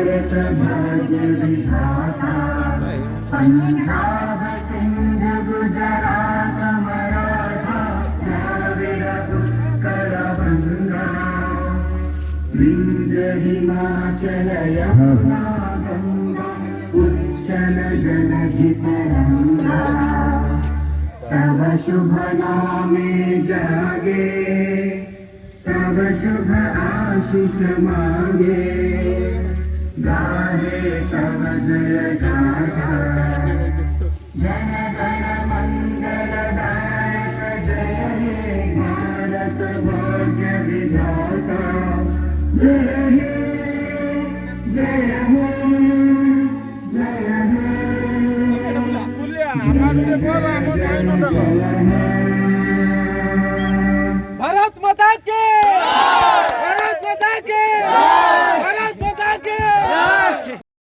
भारत भाग्य विधाता पंजाब सिंध गुजरात मराठा द्राविड उत्कल गंगा विंध्य हिमाचल यमुना गंगा उच्चल जलधि तरंगा तव शुभ नामे जागे तव शुभ आशीष मांगे गाहे तव जय गाथा जन गण मंगल दायक जय हे भारत भाग्य विधाता जय हे जय हो जय हो भारत माता की